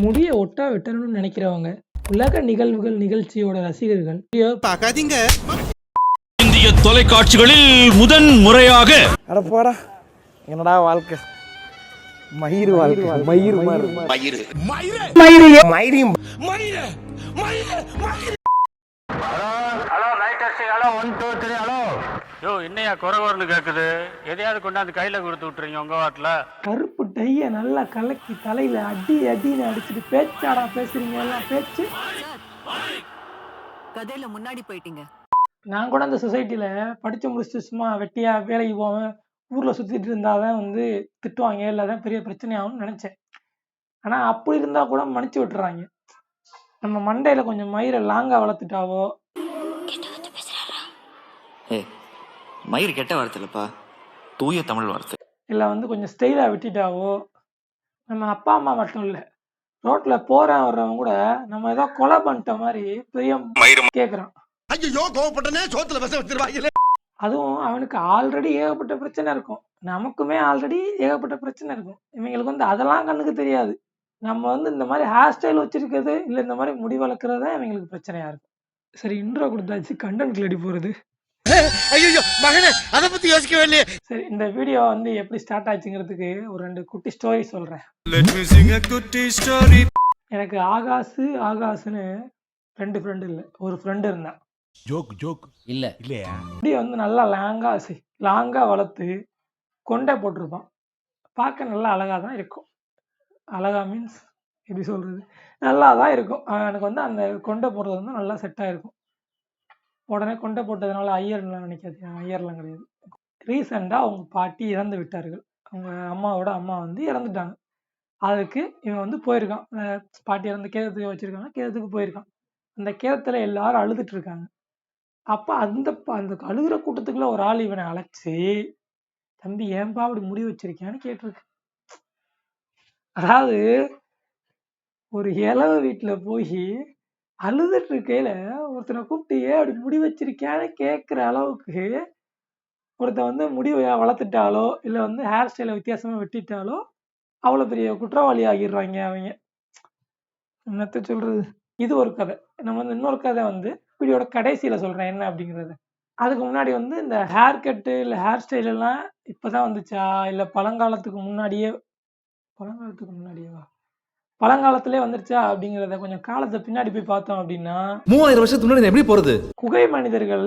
முடிய ஒட்டா வெட்டணும்னு நினைக்கிறவங்க, உலக நிகழ்வுகள் நிகழ்ச்சியோட ரசிகர்கள் பார்க்காதீங்க. இந்திய தொலைக்காட்சிகளில் முதன் முறையாக அட போடா, என்னடா வாழ்க்கை, மயிறு வாழ்க்கை, மயிறு மயிறு மயிறு மயிறு மயிரியும் ஹலோ லைட் அடிச்சு ஹலோ 1 2 3 ஹலோ யோ என்னையா குறவர்னு கேட்குது எதையாவது கொண்டாந்து கையில் கொடுத்து விட்டுறீங்க உங்கள் வாட்டில் கருப்பு டைய நல்லா கலக்கி தலையில அடி அடின்னு அடிச்சுட்டு பேச்சாடா பேசுறீங்க எல்லாம் பேச்சு. கதையில முன்னாடி போயிட்டீங்க. நான் கூட அந்த சொசைட்டில படிச்சு முடிச்சுட்டு சும்மா வெட்டியா வேலைக்கு போவேன், ஊர்ல சுத்திட்டு இருந்தாதான் திட்டுவாங்க, இல்லாதான் பெரிய பிரச்சனை ஆகும்னு நினைச்சேன். ஆனா அப்படி இருந்தா கூட மன்னிச்சு விட்டுறாங்க. நம்ம மண்டையில கொஞ்சம் மயிரை லாங்கா வளர்த்துட்டாவோ, மயிறு கெட்ட வார்த்தை இல்லப்பா, தூய தமிழ் வார்த்தை. இல்ல கொஞ்சம் ஸ்டைலா வெட்டிட்டாவோ, நம்ம அப்பா அம்மா மட்டும் இல்ல, ரோட்ல போறேன் வர்றவங்க கூட நம்ம ஏதோ கொலை பண்ணிட்ட மாதிரி பெரிய கேக்குறான். ஐயோ கோவப்பட்டனே, சோத்துல விச வச்சிருவாங்களே. அதுவும் அவனுக்கு ஆல்ரெடி ஏகப்பட்ட பிரச்சனை இருக்கும், நமக்குமே ஆல்ரெடி ஏகப்பட்ட பிரச்சனை இருக்கும். இவங்களுக்கு அதெல்லாம் கண்ணுக்கு தெரியாது. நம்ம இந்த மாதிரி ஹேர் ஸ்டைல் வச்சிருக்கிறது இல்ல இந்த மாதிரி முடி வளர்க்கறது தான் இவங்களுக்கு பிரச்சனையா இருக்கும். சரி, இன்ட்ரோ கொடுத்தாச்சு, கண்டென்ட் கிளடி போறது. ஐயோ மகனே, அத பத்தி யோசிக்கவே இல்லையே. சரி, இந்த வீடியோ எப்படி ஸ்டார்ட் ஆச்சுங்கிறதுக்கு ஒரு 2 குட்டி ஸ்டோரி சொல்றேன். Let me sing a குட்டி ஸ்டோரி. எனக்கு ஆகாசுன்னு 2 ஃப்ரெண்டு இல்ல, ஒரு ஃப்ரெண்டு இருந்தான். ஜோக் இல்ல இல்லையா? முடி நல்லா லாங்கா வளர்த்து கொண்டை போட்டிருப்பான். பார்க்க நல்லா அழகா தான் இருக்கும். அழகா மீன்ஸ் எப்படி சொல்றது, நல்லா தான் இருக்கும். எனக்கு அந்த கொண்டை போடுறது நல்லா செட் ஆயிருக்கும். உடனே கொண்டை போட்டதுனால ஐயர்லாம் நினைக்காது, ஐயர்லாம் கிடையாது. ரீசெண்டாக அவங்க பாட்டி இறந்து விட்டார்கள். அவங்க அம்மாவோட அம்மா இறந்துட்டாங்க. அதுக்கு இவன் போயிருக்கான். பாட்டி இறந்து கேதத்துக்கு வச்சிருக்காங்க, கேதத்துக்கு போயிருக்கான். அந்த கேதத்துல எல்லாரும் அழுதுட்டு இருக்காங்க. அப்ப அந்த அழுகிற கூட்டத்துக்குள்ள ஒரு ஆள் இவனை அழைச்சி, தம்பி ஏன்பா அப்படி முடி வச்சிருக்கியான்னு கேட்டிருக்கு. அதாவது ஒரு இளவ வீட்டுல போய் அழுதுட்டு இருக்கையில ஒருத்தனை கூப்பிட்டு ஏன் அப்படி முடி வச்சிருக்கியான்னு கேட்குற அளவுக்கு ஒருத்தன் முடி வளர்த்துட்டாலோ இல்ல ஹேர் ஸ்டைலை வித்தியாசமா வெட்டிட்டாலோ அவ்வளவு பெரிய குற்றவாளி ஆகிடுறாங்க அவங்க. என்னத்த சொல்றது. இது ஒரு கதை. நம்ம இன்னொரு கதை வீடியோட கடைசியில சொல்றேன் என்ன அப்படிங்கறது. அதுக்கு முன்னாடி இந்த ஹேர் கட்டு இல்ல ஹேர் ஸ்டைல் எல்லாம் இப்பதான் வந்துச்சா இல்ல பழங்காலத்துக்கு முன்னாடியேவா பழங்காலத்திலே வந்துருச்சா அப்படிங்கிறத கொஞ்சம் காலத்தை பின்னாடி போய் பார்த்தோம் அப்படின்னா, 3000 வருஷத்துக்கு முன்னாடி எப்படி போறது? குகை மனிதர்கள்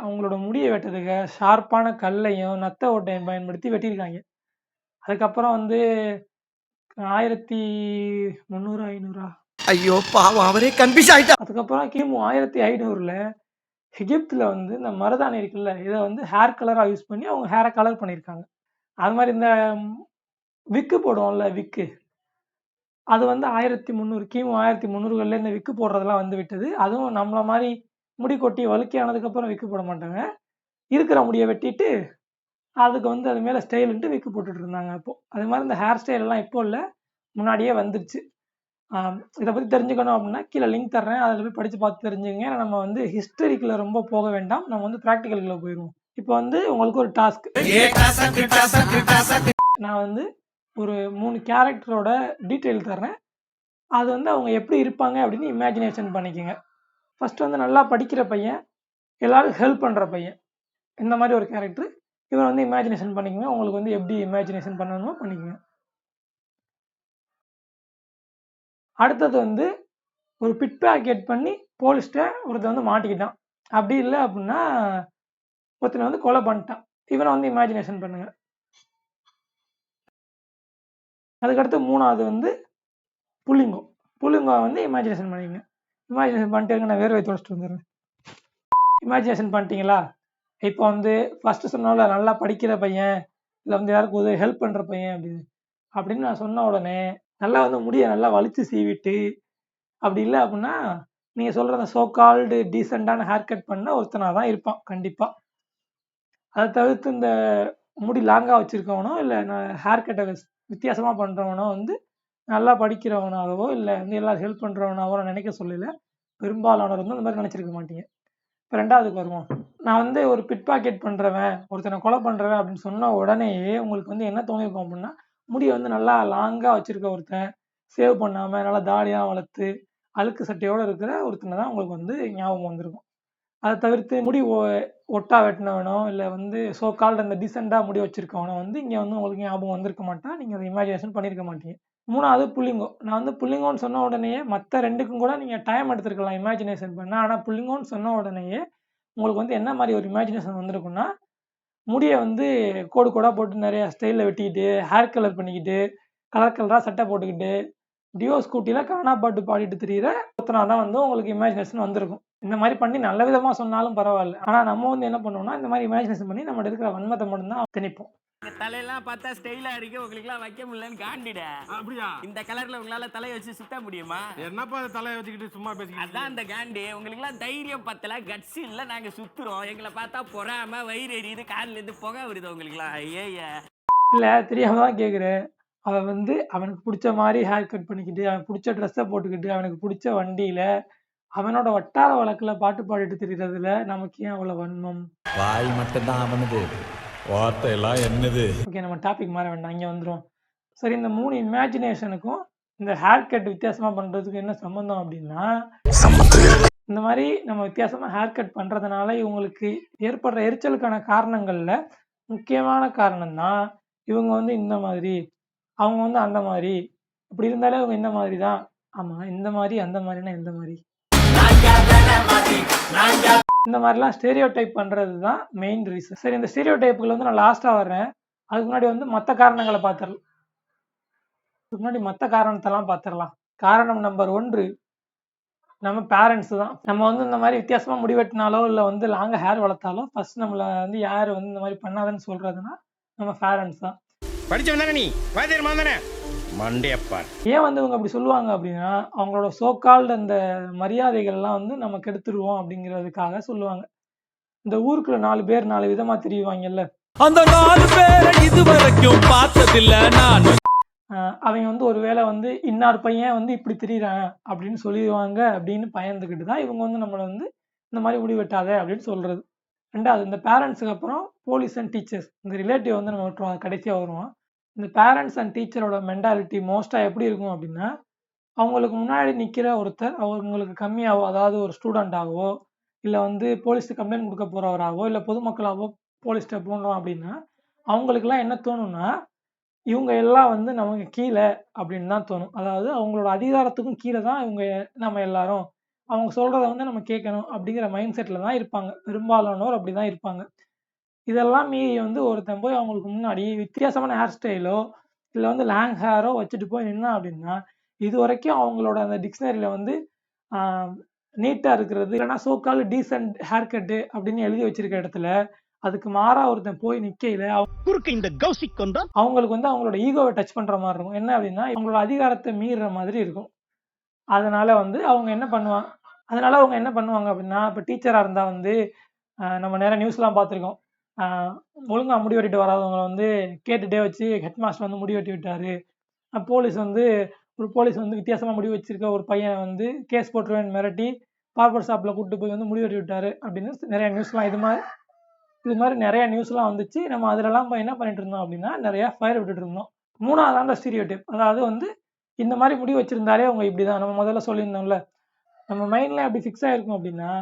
அவங்களோட முடியை வெட்டதுக்கு ஷார்ப்பான கல்லையும் நத்த ஓட்டையும் பயன்படுத்தி வெட்டியிருக்காங்க. அதுக்கப்புறம் 1300 500 ஐயோ பாவம், அவரே கன்ஃபியூஸ் ஆயிட்டா. அதுக்கப்புறம் கிமு 1500ல எகிப்துல இந்த மருதாணி இருக்குல்ல, இதை ஹேர் கலரா யூஸ் பண்ணி அவங்க ஹேரை கலர் பண்ணியிருக்காங்க. அது மாதிரி இந்த விக்கு போடுவோம்ல, விக்கு, அது 1300 கிமு 1300களில் இந்த விக்கு போடுறதெல்லாம் விட்டது. அதுவும் நம்மள மாதிரி முடி கொட்டி வழுக்கி ஆனதுக்கப்புறம் விக்கு போட மாட்டாங்க. இருக்கிற முடியை வெட்டிட்டு அதுக்கு அது மேலே ஸ்டைலுன்ட்டு விக்கு போட்டுட்டு இருந்தாங்க. அப்போ அது மாதிரி இந்த ஹேர் ஸ்டைல் எல்லாம் இப்போ இல்லை, முன்னாடியே வந்துருச்சு. இதை பற்றி தெரிஞ்சுக்கணும் அப்படின்னா கீழே லிங்க் தர்றேன், அதில் போய் படித்து பார்த்து தெரிஞ்சுங்க. ஏன்னா நம்ம ஹிஸ்டரிக்குள்ள ரொம்ப போக வேண்டாம், நம்ம ப்ராக்டிக்கலுக்குள்ள போயிடுவோம். இப்போ உங்களுக்கு ஒரு டாஸ்க். நான் ஒரு 3 கேரக்டரோட டீட்டெயில் தர்றேன். அது அவங்க எப்படி இருப்பாங்க அப்படின்னு இமேஜினேஷன் பண்ணிக்கோங்க. ஃபர்ஸ்ட் நல்லா படிக்கிற பையன், எல்லாரும் ஹெல்ப் பண்ணுற பையன், இந்த மாதிரி ஒரு கேரக்டர். இவன் இமேஜினேஷன் பண்ணிக்கோங்க. உங்களுக்கு எப்படி இமேஜினேஷன் பண்ணணுமோ பண்ணிக்கோங்க. அடுத்தது ஒரு பிட் பேக்கெட் பண்ணி போலீஸ்ட்ட ஒருத்தன் மாட்டிக்கிட்டான். அப்படி இல்லை அப்படின்னா ஒருத்தனை கொலை பண்ணிட்டான். இவனை இமேஜினேஷன் பண்ணுங்க. அதுக்கடுத்து 3வது புள்ளிங்கோ இமேஜினேஷன் பண்ணிக்கங்க. இமேஜினேஷன் பண்ணிட்டு நான் வேர்வை தொடச்சிட்டு வந்துடுறேன். இமேஜினேஷன் பண்ணிட்டீங்களா? இப்போ ஃபர்ஸ்ட் சொன்னால நல்லா படிக்கிற பையன், இல்லை யாருக்கு ஹெல்ப் பண்ணுற பையன் அப்படின்னு நான் சொன்ன உடனே நல்லா முடியை நல்லா வலிச்சு சீவிட்டு, அப்படி இல்லை அப்படின்னா நீங்கள் சொல்கிற அந்த சோ கால்டு டீசெண்டான ஹேர் கட் பண்ண ஒருத்தனாக தான் இருப்பான் கண்டிப்பாக. அதை தவிர்த்து இந்த முடி லாங்காக வச்சுருக்கவனோ இல்லை நான் ஹேர் கட்டை வித்தியாசமாக பண்ணுறவனோ நல்லா படிக்கிறவனாகவோ இல்லை எல்லாரும் ஹெல்ப் பண்ணுறவனாகவோ நான் நினைக்க சொல்லலை. பெரும்பாலானவர் அந்த மாதிரி நினச்சிருக்க மாட்டீங்க. இப்போ 2வதுக்கு வருவோம். நான் ஒரு பிட் பாக்கெட் பண்ணுறவன், ஒருத்தனை கொலை பண்ணுறவன் அப்படின்னு சொன்ன உடனே உங்களுக்கு என்ன தோணிருக்கும் அப்படின்னா, முடியை நல்லா லாங்காக வச்சுருக்க ஒருத்தன், சேவ் பண்ணாமல் நல்லா தாடியாக வளர்த்து அழுக்கு சட்டையோடு இருக்கிற ஒருத்தனை தான் உங்களுக்கு வந்து ஞாபகம் வந்திருக்கும். அதை தவிர்த்து முடி ஒட்டா வெட்டினவனோ இல்லை வந்து ஸோ கால்டு அந்த டீசெண்டாக முடி வச்சிருக்கவனோ வந்து இங்கே வந்து உங்களுக்கு ஞாபகம் வந்திருக்க மாட்டான். நீங்கள் அதை இமேஜினேஷன் பண்ணியிருக்க மாட்டீங்க. 3வது புள்ளிங்கோ. நான் வந்து புள்ளிங்கோன்னு சொன்ன உடனேயே மற்ற 2க்கும் கூட நீங்கள் டைம் எடுத்துருக்கலாம் இமேஜினேஷன் பண்ண. ஆனால் புள்ளிங்கோன்னு சொன்ன உடனேயே உங்களுக்கு வந்து என்ன மாதிரி ஒரு இமேஜினேஷன் வந்திருக்குன்னா, முடியை வந்து கோடு கோடாக போட்டு நிறைய ஸ்டைலில் வெட்டிக்கிட்டு, ஹேர் கலர் பண்ணிக்கிட்டு, கலர் கலராக சட்டை போட்டுக்கிட்டு, டியோ ஸ்கூட்டியில் கானா பாட்டு பாடிட்டு திரியிற ஒருத்தனா தான் வந்து உங்களுக்கு இமேஜினேஷன் வந்திருக்கும். இந்த மாதிரி பண்ணி நல்ல விதமாக சொன்னாலும் பரவாயில்ல. ஆனால் நம்ம வந்து என்ன பண்ணுவோம்னா, இந்த மாதிரி இமேஜினேஷன் பண்ணி நம்ம இருக்கிற வன்மத்தை மட்டும்தான் திணிப்போம். தலையெல்லாம் பார்த்தா ஸ்டைலா இருக்கு, உங்களுக்குலாம் வைக்க முடியலன்னு காண்டிட. அப்படியா? இந்த கலர்ல உங்களால தலையை வச்சு சுத்த முடியுமா? என்னப்பா தலையை வச்சுக்கிட்டு சும்மா பேசிக்கிட்டு அதான் அந்த காண்டி. உங்களுக்குலாம் தைரியம் பத்தல, கட்ஸ் இல்ல. நாங்க சுத்துறோம், எங்களை பார்த்தா பொறாம வயிறு எரியுது, காலில இருந்து புகை வருது உங்களுக்குலாம். ஐயா இல்லை, தெரியாம தான் கேட்குறேன். அவன் வந்து அவனுக்கு பிடிச்ச மாதிரி ஹேர் கட் பண்ணிக்கிட்டு, அவன் பிடிச்ச ட்ரெஸ்ஸை போட்டுக்கிட்டு, அவனுக்கு பிடிச்ச வண்டியில் அவனோட வட்டார வழக்கில் பாட்டு பாடிட்டு திரிகிறதுல நமக்கு ஏன் அவ்வளோ வன்மம்? வாய் மட்டும்தான் அவனது, வார்த்தை எல்லாம் என்னது? ஓகே, நம்ம டாபிக் மாற வேண்டாம், இங்கே வந்துடும். சரி, இந்த 3 இமேஜினேஷனுக்கும் இந்த ஹேர் கட் வித்தியாசமாக பண்ணுறதுக்கு என்ன சம்மந்தம் அப்படின்னா, இந்த மாதிரி நம்ம வித்தியாசமாக ஹேர் கட் பண்ணுறதுனால இவங்களுக்கு ஏற்படுற எரிச்சலுக்கான காரணங்களில் முக்கியமான காரணம் தான் இவங்க வந்து இந்த மாதிரி, அவங்க வந்து அந்த மாதிரி, அப்படி இருந்தாலே இவங்க இந்த மாதிரி தான். ஆமாம், இந்த மாதிரி அந்த மாதிரினா எந்த மாதிரி? இந்த மாதிரிலாம் ஸ்டீரியோ டைப் பண்ணுறது தான் மெயின் ரீசன். சரி, இந்த ஸ்டீரியோ டைப்புகள் வந்து நான் லாஸ்ட்டாக வர்றேன். அதுக்கு முன்னாடி வந்து மற்ற காரணங்களை பார்த்துடலாம். அதுக்கு முன்னாடி மற்ற காரணத்தெல்லாம் பார்த்துடலாம். காரணம் நம்பர் 1 நம்ம பேரண்ட்ஸ் தான். நம்ம வந்து இந்த மாதிரி வித்தியாசமாக முடிவெட்டினாலோ இல்லை வந்து லாங்காக ஹேர் வளர்த்தாலோ ஃபர்ஸ்ட் நம்மளை வந்து யார் வந்து இந்த மாதிரி பண்ணாதன்னு சொல்கிறதுனா நம்ம பேரண்ட்ஸ் தான். படிச்சவன் தானே நீ? வாத்தியார் தானே? மண்டையப்பார். ஏன் வந்து இவங்க அப்படி சொல்லுவாங்க அப்படின்னா, அவங்களோட சோகால்டு அந்த மரியாதைகள்லாம் வந்து நம்ம கெடுத்துருவோம் அப்படிங்கிறதுக்காக சொல்லுவாங்க. இந்த ஊருக்குள்ள 4 பேர் 4 விதமா திரிவாங்கல்ல, அந்த 4 பேரை இதுவரைக்கும் பார்த்ததில்ல நான். அவங்க வந்து ஒருவேளை வந்து இன்னார் பையன் வந்து இப்படி திரியிறான் அப்படின்னு சொல்லிடுவாங்க அப்படின்னு பயந்துக்கிட்டு தான் இவங்க வந்து நம்மளை வந்து இந்த மாதிரி முடி வெட்டாத அப்படின்னு சொல்றது. 2வது, இந்த பேரண்ட்ஸுக்கு அப்புறம் போலீஸ் அண்ட் டீச்சர்ஸ், இந்த ரிலேட்டிவ் வந்து நம்ம விட்டுருவோம், கடைசியாக வருவோம். இந்த பேரண்ட்ஸ் அண்ட் டீச்சரோட மென்டாலிட்டி மோஸ்ட்டாக எப்படி இருக்கும் அப்படின்னா, அவங்களுக்கு முன்னாடி நிற்கிற ஒருத்தர் அவங்களுக்கு கம்மியாகவோ, அதாவது ஒரு ஸ்டூடெண்ட்டாகவோ இல்லை வந்து போலீஸுக்கு கம்ப்ளைண்ட் கொடுக்க போகிறவராகவோ இல்லை பொதுமக்களாகவோ போலீஸ்கிட்ட போனோம் அப்படின்னா அவங்களுக்குலாம் என்ன தோணும்னா, இவங்க எல்லாம் வந்து நமக்கு கீழே அப்படின்னு தான் தோணும். அதாவது அவங்களோட அதிகாரத்துக்கும் கீழே தான் இவங்க, நம்ம எல்லாரும் அவங்க சொல்கிறத வந்து நம்ம கேட்கணும் அப்படிங்கிற மைண்ட் செட்டில் தான் இருப்பாங்க. பெரும்பாலானோர் அப்படி தான் இருப்பாங்க. இதெல்லாம் மீறி வந்து ஒருத்தன் போய் அவங்களுக்கு முன்னாடி வித்தியாசமான ஹேர் ஸ்டைலோ இல்லை வந்து லாங் ஹேரோ வச்சுட்டு போய் நின்னா அப்படின்னா, இது வரைக்கும் அவங்களோட அந்த டிக்ஷனரியில் வந்து நீட்டாக இருக்கிறது இல்லைன்னா சோ கால் டீசென்ட் ஹேர் கட்டு அப்படின்னு எழுதி வச்சிருக்க இடத்துல அதுக்கு மாறா ஒருத்தன் போய் நிற்கையில அவங்களுக்கு வந்து அவங்களோட ஈகோவை டச் பண்ணுற மாதிரி இருக்கும். என்ன அப்படின்னா, அவங்களோட அதிகாரத்தை மீறுற மாதிரி இருக்கும். அதனால வந்து அவங்க என்ன பண்ணுவாங்க அப்படின்னா, இப்போ டீச்சராக இருந்தால் வந்து நம்ம நிறைய நியூஸ்லாம் பார்த்துருக்கோம். ஒழுங்காக முடி வெட்டிட்டு வராதவங்களை வந்து கேட்டுகிட்டே வச்சு ஹெட் மாஸ்டர் வந்து முடி வெட்டி விட்டார். போலீஸ் வந்து வித்தியாசமாக முடி வச்சிருக்க ஒரு பையனை வந்து கேஸ் போட்டுருவேன்னு மிரட்டி பார்பர் ஷாப்பில் கூப்பிட்டு போய் வந்து முடி வெட்டி விட்டார் அப்படின்னு நிறைய நியூஸ்லாம் இது மாதிரி நிறைய நியூஸ்லாம் வந்துச்சு. நம்ம அதிலலாம் என்ன பண்ணிட்டு இருந்தோம் அப்படின்னா, நிறையா ஃபயர் விட்டுட்டு இருந்தோம். 3வது அந்த ஸ்டீரியோடைப், அதாவது வந்து இந்த மாதிரி முடி வச்சுருந்தாலே அவங்க இப்படி தான். நம்ம முதல்ல சொல்லியிருந்தோம்ல, நம்ம மைண்டில் அப்படி ஃபிக்ஸ் ஆகிருக்கும் அப்படின்னா,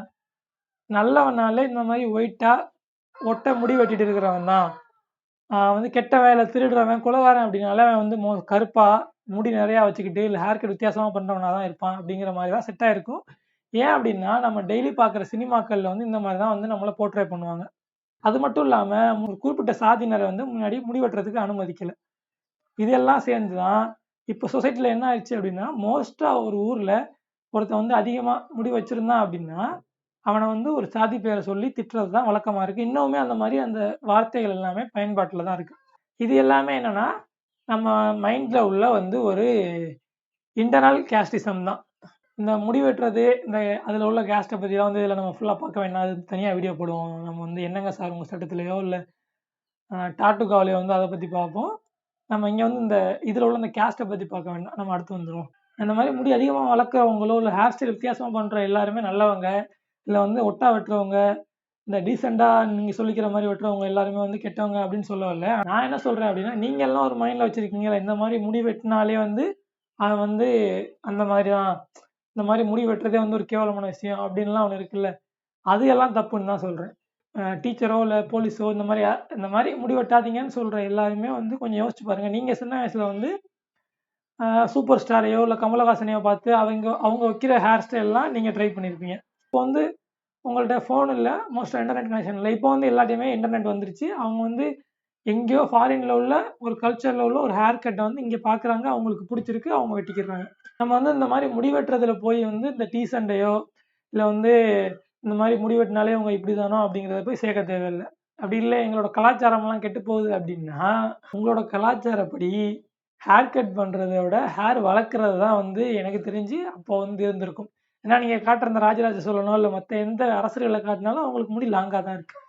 நல்லவனாலே இந்த மாதிரி ஒயிட்டாக ஒட்டை முடி வெட்டிட்டு இருக்கிறவன் தான். வந்து கெட்ட வேலை திருடுறவன் கொலைகாரன் அப்படின்னாலே அவன் வந்து கருப்பாக முடி நிறையா வச்சுக்கிட்டு இல்லை ஹேர் கட் வித்தியாசமாக பண்ணுறவனா தான் இருப்பான் அப்படிங்கிற மாதிரி தான் செட் ஆகிருக்கும். ஏன் அப்படின்னா, நம்ம டெய்லி பார்க்குற சினிமாக்களில் வந்து இந்த மாதிரி தான் வந்து நம்மளை போர்ட்ரே பண்ணுவாங்க. அது மட்டும் இல்லாமல் ஒரு குறிப்பிட்ட சாதியினரை வந்து முன்னாடி முடி வெட்டுறதுக்கு அனுமதிக்கலை. இதெல்லாம் சேர்ந்து தான் இப்போ சொசைட்டியில் என்ன ஆயிடுச்சு அப்படின்னா, மோஸ்ட்டாக ஒரு ஊரில் ஒருத்தன் வந்து அதிகமாக முடி வச்சுருந்தான் அப்படின்னா அவனை வந்து ஒரு சாதி பேரை சொல்லி திட்டுறது தான் வழக்கமாக இருக்குது. இன்னுமே அந்த மாதிரி அந்த வார்த்தைகள் எல்லாமே பயன்பாட்டில் தான் இருக்குது. இது எல்லாமே என்னென்னா, நம்ம மைண்டில் உள்ள வந்து ஒரு இன்டர்னல் கேஸ்டிசம் தான். இந்த முடி வெட்டுறது, இந்த அதில் உள்ள கேஸ்ட்டை பற்றிலாம் வந்து இதில் நம்ம ஃபுல்லாக பார்க்க வேண்டாம், அது தனியாக வீடியோ போடுவோம். நம்ம வந்து என்னங்க சார் உங்கள் சட்டத்திலையோ இல்லை டாட்டுக்காவிலையோ வந்து அதை பற்றி பார்ப்போம். நம்ம இங்கே வந்து இந்த இதில் உள்ள இந்த கேஸ்ட்டை பற்றி பார்க்க வேண்டாம், நம்ம அடுத்து வந்துடுவோம். அந்த மாதிரி முடி அதிகமாக வளர்க்குறவங்களோ இல்லை ஹேர் ஸ்டைல் வித்தியாசமாக பண்ணுற எல்லாருமே நல்லவங்க, இல்லை வந்து ஒட்டா வெட்டுறவங்க, இந்த டீசெண்டாக நீங்கள் சொல்லிக்கிற மாதிரி வெட்டுறவங்க எல்லாருமே வந்து கெட்டவங்க அப்படின்னு சொல்லவில்லை. நான் என்ன சொல்கிறேன் அப்படின்னா, நீங்கள் எல்லாம் ஒரு மைண்டில் வச்சுருக்கீங்களா, இந்த மாதிரி முடி வெட்டினாலே வந்து அது வந்து அந்த மாதிரி தான், இந்த மாதிரி முடி வெட்டுறதே வந்து ஒரு கேவலமான விஷயம் அப்படின்லாம் ஒன்று இருக்குல்ல, அது எல்லாம் தப்புன்னு தான் சொல்கிறேன். டீச்சரோ இல்லை போலீஸோ இந்த மாதிரி முடி வெட்டாதீங்கன்னு சொல்கிற எல்லாருமே வந்து கொஞ்சம் யோசிச்சு பாருங்கள். நீங்கள் சின்ன வயசில் வந்து சூப்பர் ஸ்டாரையோ இல்லை கமலஹாசனையோ பார்த்து அவங்க வைக்கிற ஹேர் ஸ்டைல்லாம் நீங்கள் ட்ரை பண்ணியிருப்பீங்க. இப்போ வந்து உங்கள்கிட்ட ஃபோன் இல்லை, மோஸ்ட்டாக இன்டர்நெட் கனெக்ஷன் இல்லை. இப்போ வந்து எல்லாத்தையுமே இன்டர்நெட் வந்துருச்சு. அவங்க வந்து எங்கேயோ ஃபாரினில் உள்ள ஒரு கல்ச்சரில் உள்ள ஒரு ஹேர் கட்டை வந்து இங்கே பார்க்குறாங்க, அவங்களுக்கு பிடிச்சிருக்கு, அவங்க வெட்டிக்கிறாங்க. நம்ம வந்து இந்த மாதிரி முடி வெட்டுறதுல போய் வந்து இந்த டீ சண்டையோ இல்லை வந்து இந்த மாதிரி முடி வெட்டினாலே அவங்க இப்படி தானோ அப்படிங்கிறத போய் சேர்க்க தேவையில்லை. அப்படி இல்லை எங்களோட கலாச்சாரம்லாம் கெட்டு போகுது அப்படின்னா, உங்களோட கலாச்சாரப்படி ஹேர் கட் பண்ணுறத விட ஹேர் வளர்க்குறது தான் வந்து எனக்கு தெரிஞ்சு அப்போ வந்து இருந்திருக்கும். ஏன்னா நீங்கள் காட்டுற இந்த ராஜராஜ சோழனோ இல்லை மற்ற எந்த அரசர்களை காட்டினாலும் அவங்களுக்கு முடி லாங்காக தான் இருக்குது.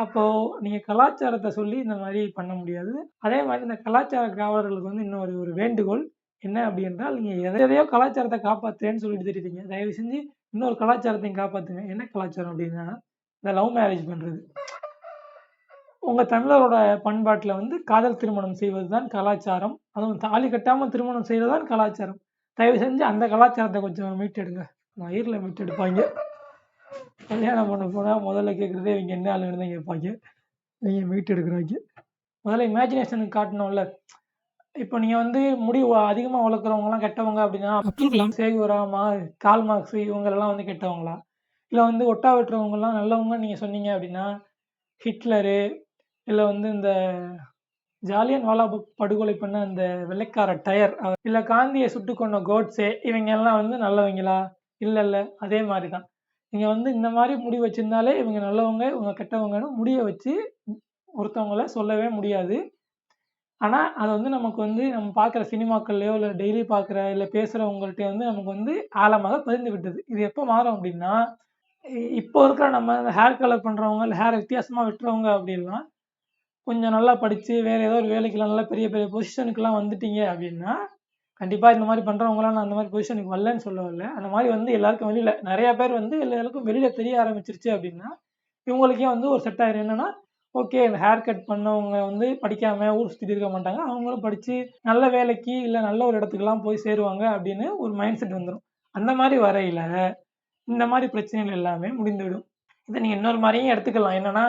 அப்போது நீங்கள் கலாச்சாரத்தை சொல்லி இந்த மாதிரி பண்ண முடியாது. அதே மாதிரி இந்த கலாச்சார காவலர்களுக்கு வந்து இன்னும் ஒரு வேண்டுகோள் என்ன அப்படி என்றால், நீங்கள் எதையோ கலாச்சாரத்தை காப்பாற்றுறேன்னு சொல்லிட்டு தெரியுறீங்க, தயவு செஞ்சு இன்னொரு கலாச்சாரத்தையும் காப்பாற்றுங்க. என்ன கலாச்சாரம் அப்படின்னா, இந்த லவ் மேரேஜ் பண்ணுறது. உங்கள் தமிழரோட பண்பாட்டில் வந்து காதல் திருமணம் செய்வது தான் கலாச்சாரம். அதுவும் தாலி கட்டாமல் திருமணம் செய்வது தான் கலாச்சாரம். தயவு செஞ்சு அந்த கலாச்சாரத்தை கொஞ்சம் மீட்டெடுங்க. வயிறில் மீட்டெடுப்பாங்க. கல்யாணம் பண்ண போனால் முதல்ல கேட்குறதே இவங்க என்ன ஆளுன்னு தான் கேட்பாங்க. நீங்கள் மீட்டெடுக்கிறாங்க. முதல்ல இமேஜினேஷனுக்கு காட்டணும்ல. இப்போ நீங்கள் வந்து முடி அதிகமாக வளர்க்குறவங்கலாம் கெட்டவங்க அப்படின்னா, சேகுவரா, கால் மார்க்ஸ் இவங்களெல்லாம் வந்து கெட்டவங்களா? இல்லை வந்து ஒட்டா வெட்டுறவங்கலாம் நல்லவங்கன்னு நீங்கள் சொன்னீங்க அப்படின்னா, ஹிட்லரு இல்லை வந்து இந்த ஜாலியன் வாலாபாக் படுகொலை பண்ண அந்த வெள்ளைக்கார டயர், இல்லை காந்தியை சுட்டு கொண்ட கோட்ஸே, இவங்க எல்லாம் வந்து நல்லவங்களா? இல்லை. அதே மாதிரி தான் நீங்கள் வந்து இந்த மாதிரி முடி வச்சுருந்தாலே இவங்க நல்லவங்க, இவங்க கெட்டவங்கன்னு முடியை வச்சு ஒருத்தவங்கள சொல்லவே முடியாது. ஆனால் அதை வந்து நமக்கு வந்து நம்ம பார்க்குற சினிமாக்கள்லையோ இல்லை டெய்லி பார்க்குற இல்லை பேசுகிறவங்கள்ட்ட வந்து நமக்கு வந்து ஆழமாக பதிந்து விட்டது. இது எப்போ மாறும் அப்படின்னா, இப்போ இருக்கிற நம்ம இந்த ஹேர் கலர் பண்ணுறவங்க இல்லை ஹேர் வித்தியாசமாக வெட்டுறவங்க அப்படின்லாம் கொஞ்சம் நல்லா படித்து வேறு ஏதோ ஒரு வேலைக்கெலாம் நல்லா பெரிய பெரிய பொசிஷனுக்கெலாம் வந்துட்டீங்க அப்படின்னா, கண்டிப்பாக இந்த மாதிரி பண்ணுறவங்களாம் நான் அந்த மாதிரி பொசிஷனுக்கு வரலன்னு சொல்ல வரல. அந்த மாதிரி வந்து எல்லாருக்கும் வெளியில் நிறையா பேர் வந்து எல்லாருக்கும் வெளியில் தெரிய ஆரம்பிச்சிருச்சு அப்படின்னா, இவங்களுக்கே வந்து ஒரு செட் ஆயிரும். என்னென்னா, ஓகே இந்த ஹேர் கட் பண்ணவங்க வந்து படிக்காமல் ஊர் சுற்றிட்டு இருக்க மாட்டாங்க, அவங்களும் படித்து நல்ல வேலைக்கு இல்லை நல்ல ஒரு இடத்துக்குலாம் போய் சேருவாங்க அப்படின்னு ஒரு மைண்ட் செட் வந்துடும். அந்த மாதிரி வரையில் இந்த மாதிரி பிரச்சனைகள் எல்லாமே முடிந்துவிடும். இதை நீங்கள் இன்னொரு மாதிரியும் எடுத்துக்கலாம். என்னென்னா,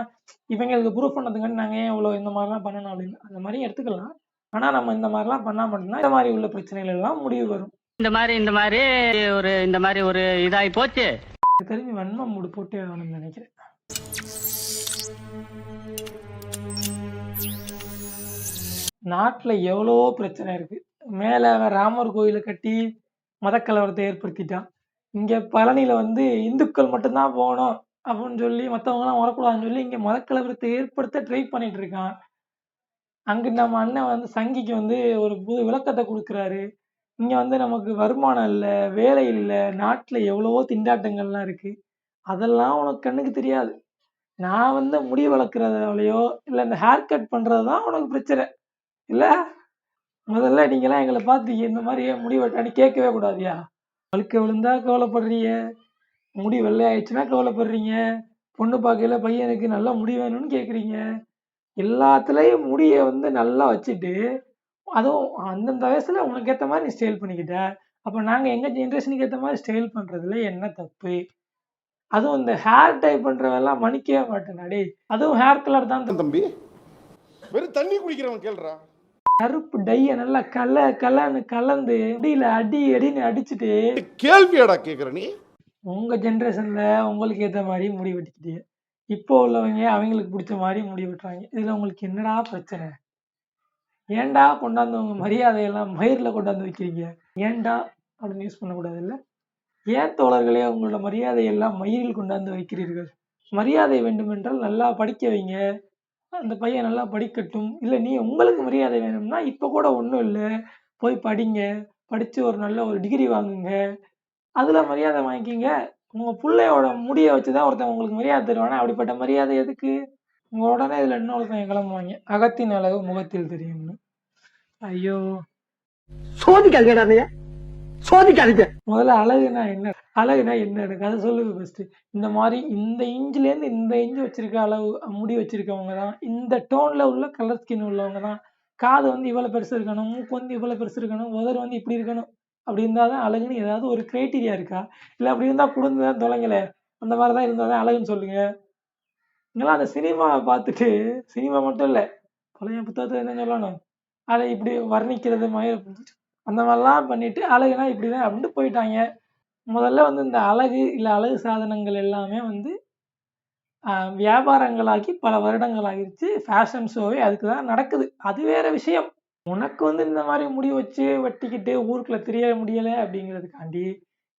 இவங்களுக்கு ப்ரூஃப் பண்ணதுங்கன்னு நாங்கள் ஏன் இவ்வளோ இந்த மாதிரிலாம் பண்ணணும் அப்படின்னு அந்த மாதிரியும் எடுத்துக்கலாம். ஆனால் நம்ம இந்த மாதிரிலாம் பண்ணால் மட்டும்தான் இந்த மாதிரி உள்ள பிரச்சனைகள் எல்லாம் முடிவு வரும். இந்த மாதிரி ஒரு இதாகி போச்சு. தெரிஞ்சு வன்ம மூடு போட்டே ஆகணும்னு நினைக்கிறேன். நாட்டில் எவ்வளவோ பிரச்சனை இருக்குது. மேலே ராமர் கோயிலை கட்டி மதக்கலவரத்தை ஏற்படுத்திட்டான். இங்கே பழனியில் வந்து இந்துக்கள் மட்டும்தான் போகணும் அப்படின்னு சொல்லி மற்றவங்களாம் வரக்கூடாதுன்னு சொல்லி இங்கே மதக்கலவரத்தை ஏற்படுத்த ட்ரை பண்ணிட்டு இருக்கான். அங்கே நம்ம அண்ணன் வந்து சங்கிக்கு வந்து ஒரு புது விளக்கத்தை கொடுக்குறாரு. இங்கே வந்து நமக்கு வருமானம் இல்லை, வேலை இல்லை, நாட்டில் எவ்வளவோ திண்டாட்டங்கள்லாம் இருக்குது. அதெல்லாம் உனக்கு கண்ணுக்கு தெரியாது. நான் வந்து முடி வளர்க்குறதாலையோ இல்லை இந்த ஹேர் கட் பண்ணுறது தான் உனக்கு பிரச்சனை இல்லை. முதல்ல நீங்களாம் எங்களை பார்த்து இந்த மாதிரி முடி வெட்டான்னு கேட்கவே கூடாதியா? வழுக்க விழுந்தா கவலைப்படுறீங்க, முடி வெள்ளையாயிடுச்சுன்னா கவலைப்படுறீங்க, பொண்ணு பார்க்கையில பையனுக்கு நல்லா முடி வேணும்னு கேட்குறீங்க. எல்லாத்துலேயும் முடியை வந்து நல்லா வச்சுட்டு, அதுவும் அந்தந்த வயசில் உனக்கு ஏற்ற மாதிரி நீ ஸ்டைல் பண்ணிக்கிட்ட. அப்போ நாங்கள் எங்கள் ஜென்ரேஷனுக்கு ஏற்ற மாதிரி ஸ்டைல் பண்ணுறதுல என்ன தப்பு? அதுவும் இந்த ஹேர் டை பண்ணுறதெல்லாம் மன்னிக்கவே மாட்டேனாடி. அதுவும் ஹேர் கலர் தான் தம்பி, வெறும் தண்ணி குடிக்கிறவன் கேள்றா. கருப்பு டைய நல்லா கலன்னு கலந்து முடியல அடின்னு அடிச்சுட்டு கேள்வியாடா கேட்குற நீ? உங்கள் ஜென்ரேஷனில் உங்களுக்கு ஏற்ற மாதிரி முடி வெட்டிக்கிட்டீங்க. இப்போ உள்ளவங்க அவங்களுக்கு பிடிச்ச மாதிரி முடி வெட்டுறாங்க. இதில் உங்களுக்கு என்னடா பிரச்சனை? ஏன்டா கொண்டாந்து உங்க மரியாதையெல்லாம் மயிரில் கொண்டாந்து வைக்கிறீங்க? ஏன்டா அப்படின்னு யூஸ் பண்ணக்கூடாது இல்லை? ஏன் தோழர்களே உங்களோட மரியாதையெல்லாம் மயிரில் கொண்டாந்து வைக்கிறீர்கள்? மரியாதை வேண்டுமென்றால் நல்லா படிக்க வைங்க, அந்த பையன் நல்லா படிக்கட்டும். இல்லை நீ உங்களுக்கு மரியாதை வேணும்னா இப்போ கூட ஒன்றும் இல்லை, போய் படிங்க, படித்து ஒரு நல்ல ஒரு டிகிரி வாங்குங்க, அதில் மரியாதை வாங்கிக்கிங்க. உங்கள் பிள்ளையோட முடியை வச்சு தான் ஒருத்தன் உங்களுக்கு மரியாதை தருவானா? அப்படிப்பட்ட மரியாதை எதுக்கு? உங்கள் உடனே இதில் இன்னொருத்தன் கிளம்புவாங்க, அகத்தின் அழகு முகத்தில் தெரியும்னு. ஐயோ, சோதிக்காதீங்க, சோதிக்காதீங்க. முதல்ல அழகுனா என்ன? அழகுனா என்ன எனக்கு அதை சொல்லுங்க ஃபஸ்ட்டு. இந்த மாதிரி இந்த இன்ச்லேருந்து இந்த இன்ச்சு வச்சுருக்க அளவு முடி வச்சுருக்கவங்க தான், இந்த டோனில் உள்ள கலர் ஸ்கின் உள்ளவங்க தான் காது வந்து இவ்வளோ பெருசு இருக்கணும், மூக்கு வந்து இவ்வளோ பெருசு இருக்கணும், உதடு வந்து இப்படி இருக்கணும், அப்படி இருந்தால் தான் அழகுன்னு ஏதாவது ஒரு கிரைட்டீரியா இருக்கா? இல்லை அப்படி இருந்தால் குடுந்து தான் தொலைங்களே, அந்த மாதிரி தான் இருந்தால் தான் அழகுன்னு சொல்லுங்க. இங்கெல்லாம் அந்த சினிமாவை பார்த்துட்டு, சினிமா மட்டும் இல்லை, பழைய புத்தகத்தில் என்ன சொல்லணும், அதை இப்படி வர்ணிக்கிறது அந்த மாதிரிலாம் பண்ணிட்டு அழகுனா இப்படி தான் அப்படின்ட்டு போயிட்டாங்க. முதல்ல வந்து இந்த அழகு இல்லை அழகு சாதனங்கள் எல்லாமே வந்து வியாபாரங்களாகி பல வருடங்கள் ஆகிருச்சு. ஃபேஷன் ஷோவே அதுக்கு தான் நடக்குது. அது வேற விஷயம். உனக்கு வந்து இந்த மாதிரி முடி வச்சு வெட்டிக்கிட்டு ஊருக்குள்ள தெரிய முடியலை அப்படிங்கிறதுக்காண்டி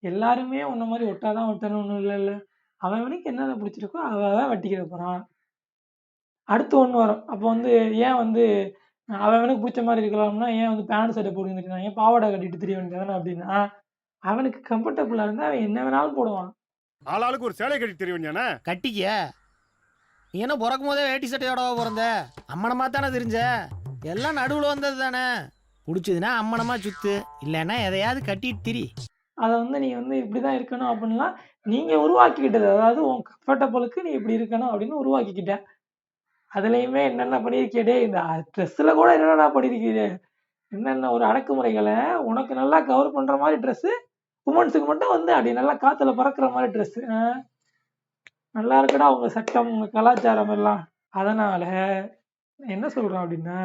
எல்லாருமே உன்ன மாதிரி ஒட்டாதான் ஒட்டணும்னு இல்லைல்ல. அவனுக்கு என்னென்ன பிடிச்சிருக்கோ அவன் வெட்டிக்கிற போகிறான். அடுத்து ஒன்று வரும். அப்போ வந்து ஏன் வந்து அவனுக்கு பிடிச்ச மாதிரி இருக்கலாம்னா ஏன் வந்து பேண்ட் சட்டை போட்டுருந்துருக்கான், ஏன் பாவாடை கட்டிட்டு தெரிய வேண்டியதானே அப்படின்னா, அவனுக்கு கம்ஃபர்டபுளாக இருந்தால் அவன் என்ன வேணாலும் போடுவான். ஆளாளுக்கு ஒரு சேலை கட்டி தெரியுங்க. கட்டிக்க. நீ என்ன பிறக்கும் போதே வேட்டி சட்டையோட பிறந்த? அம்மனமா தானே தெரிஞ்ச? எல்லாம் நடுவில் வந்தது தானே. பிடிச்சதுன்னா அம்மனமா சுத்து, இல்லைன்னா எதையாவது கட்டிட்டு திரி. அதை வந்து நீ வந்து இப்படி தான் இருக்கணும் அப்படின்லாம் நீங்கள் உருவாக்கிக்கிட்டது. அதாவது உன் கம்ஃபர்டபுளுக்கு நீ இப்படி இருக்கணும் அப்படின்னு உருவாக்கிக்கிட்ட. அதுலேயுமே என்னென்ன பண்ணியிருக்கே, இந்த ட்ரெஸ்ஸில் கூட என்னென்ன பண்ணியிருக்கீங்க, என்னென்ன ஒரு அடக்குமுறைகளை. உனக்கு நல்லா கவர் பண்ணுற மாதிரி ட்ரெஸ்ஸு, உமன்ஸுக்கு மட்டும் வந்து அப்படி நல்லா காற்றுல பறக்கிற மாதிரி ட்ரெஸ்ஸு. நல்லா இருக்குடா உங்கள் சட்டம், உங்கள் கலாச்சாரம் எல்லாம். அதனால் என்ன சொல்கிறான் அப்படின்னா,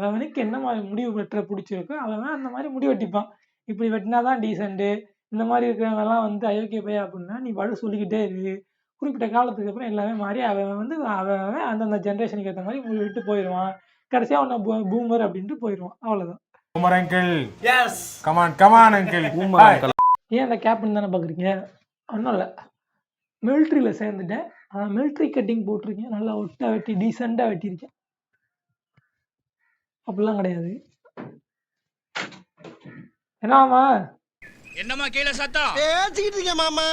அவனுக்கு என்ன மாதிரி முடிவு வெட்டுற பிடிச்சிருக்கோ அவன் அந்த மாதிரி முடி வெட்டிப்பான். இப்படி வெட்டினா தான் டீசெண்ட்டு, இந்த மாதிரி இருக்கிறவங்கெல்லாம் வந்து அயோக்கிய பையா அப்படின்னா நீ வலு சொல்லிக்கிட்டே இருக்கு. குறிப்பிட்ட காலத்துக்கு அப்புறம் எல்லாமே மாறி அவன் வந்து அவன் அந்தந்த ஜென்ரேஷனுக்கு ஏற்ற மாதிரி முடி விட்டு போயிடுவான். கடைசியாக அவனை பூமர் அப்படின்ட்டு போயிடுவான். அவ்வளோதான். ஏன் அந்த கேப்டன் தானே பார்க்குறீங்க? ஒன்றும் இல்லை, மிலிட்ரியில் சேர்ந்துட்டேன். ஆனால் மிலிட்ரி கட்டிங் போட்டிருக்கேன், நல்லா ஒட்டா வெட்டி டீசெண்டாக வெட்டியிருக்கேன். அப்படிலாம் கிடையாது. என்னம்மா என்னம்மா கீழே சத்தம்? பேசிக்கிட்டு இருக்கேன் மாமா.